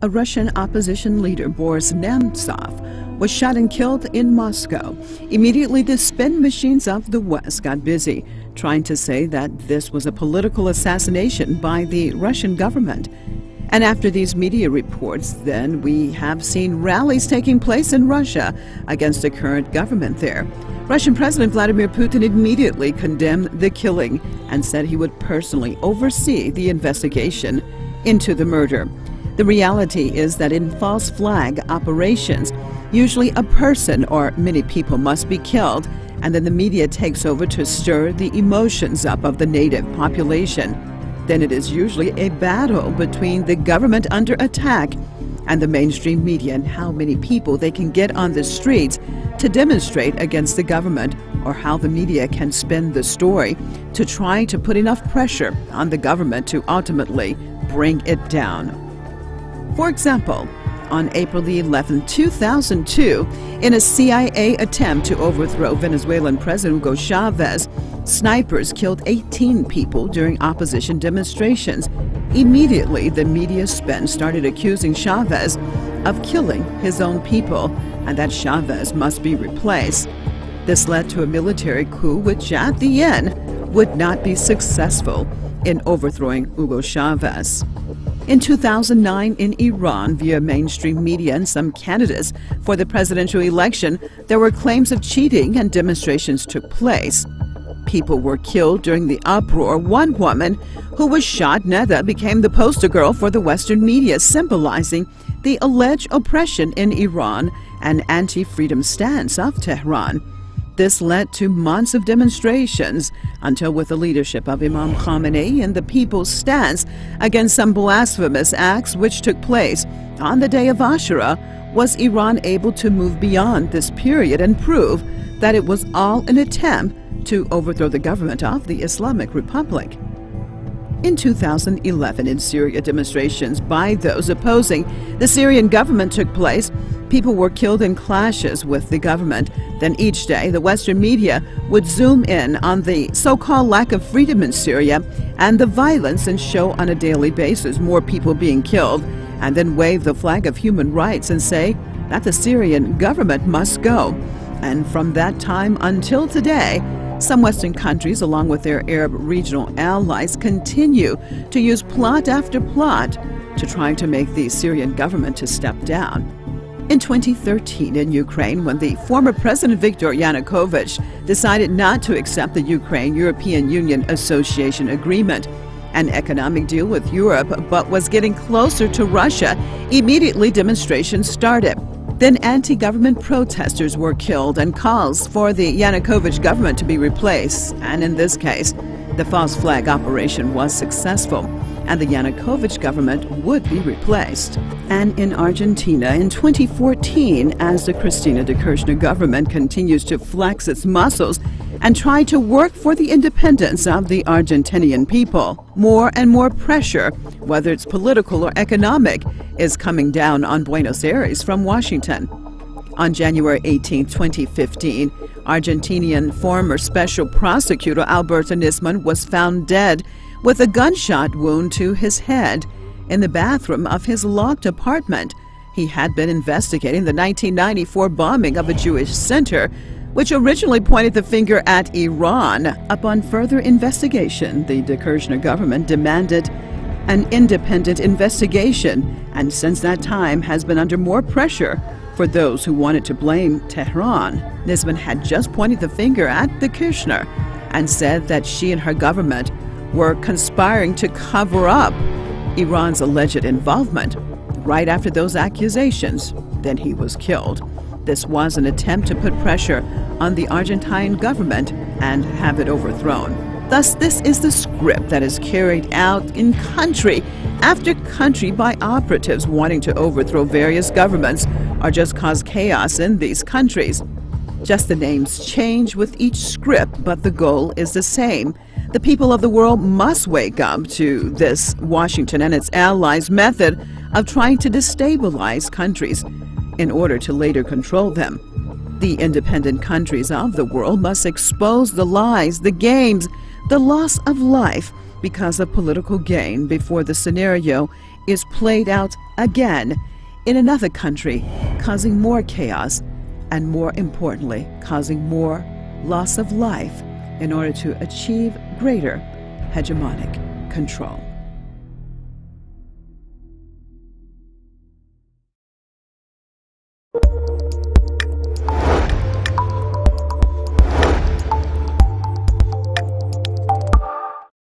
a Russian opposition leader, Boris Nemtsov, was shot and killed in Moscow. Immediately, the spin machines of the West got busy trying to say that this was a political assassination by the Russian government. And after these media reports, then we have seen rallies taking place in Russia against the current government there. Russian President Vladimir Putin immediately condemned the killing and said he would personally oversee the investigation into the murder. The reality is that in false flag operations, usually a person or many people must be killed, and then the media takes over to stir the emotions up of the native population. Then it is usually a battle between the government under attack and the mainstream media and how many people they can get on the streets to demonstrate against the government, or how the media can spin the story to try to put enough pressure on the government to ultimately bring it down. For example, on April the 11th, 2002, in a CIA attempt to overthrow Venezuelan President Hugo Chavez, snipers killed 18 people during opposition demonstrations. Immediately, the media spin started accusing Chavez of killing his own people and that Chavez must be replaced. This led to a military coup which, at the end, would not be successful in overthrowing Hugo Chavez. In 2009, in Iran, via mainstream media and some candidates for the presidential election, there were claims of cheating and demonstrations took place. People were killed during the uproar. One woman who was shot, Neda, became the poster girl for the Western media, symbolizing the alleged oppression in Iran and anti-freedom stance of Tehran. This led to months of demonstrations until, with the leadership of Imam Khamenei and the people's stance against some blasphemous acts which took place on the day of Ashura, was Iran able to move beyond this period and prove that it was all an attempt to overthrow the government of the Islamic Republic. In 2011, in Syria, demonstrations by those opposing the Syrian government took place. People were killed in clashes with the government. Then each day, the Western media would zoom in on the so-called lack of freedom in Syria and the violence, and show on a daily basis more people being killed, and then wave the flag of human rights and say that the Syrian government must go. And from that time until today, some Western countries, along with their Arab regional allies, continue to use plot after plot to try to make the Syrian government to step down. In 2013, in Ukraine, when the former President Viktor Yanukovych decided not to accept the Ukraine-European Union Association Agreement, an economic deal with Europe, but was getting closer to Russia, immediately demonstrations started. Then anti-government protesters were killed and calls for the Yanukovych government to be replaced. And in this case, the false flag operation was successful, and the Yanukovych government would be replaced. And in Argentina, in 2014, as the Cristina de Kirchner government continues to flex its muscles and try to work for the independence of the Argentinian people, more and more pressure, whether it's political or economic, is coming down on Buenos Aires from Washington. On January 18, 2015, Argentinian former special prosecutor Alberto Nisman was found dead with a gunshot wound to his head in the bathroom of his locked apartment. He had been investigating the 1994 bombing of a Jewish center, which originally pointed the finger at Iran. Upon further investigation, the de Kirchner government demanded an independent investigation, and since that time has been under more pressure for those who wanted to blame Tehran. Nisman had just pointed the finger at the Kirchner and said that she and her government were conspiring to cover up Iran's alleged involvement. Right after those accusations, then he was killed. This was an attempt to put pressure on the Argentine government and have it overthrown. Thus, this is the script that is carried out in country after country by operatives wanting to overthrow various governments or just cause chaos in these countries. Just the names change with each script, but the goal is the same. The people of the world must wake up to this Washington and its allies' method of trying to destabilize countries in order to later control them. The independent countries of the world must expose the lies, the games, the loss of life, because of political gain before the scenario is played out again in another country, causing more chaos and, more importantly, causing more loss of life in order to achieve greater hegemonic control.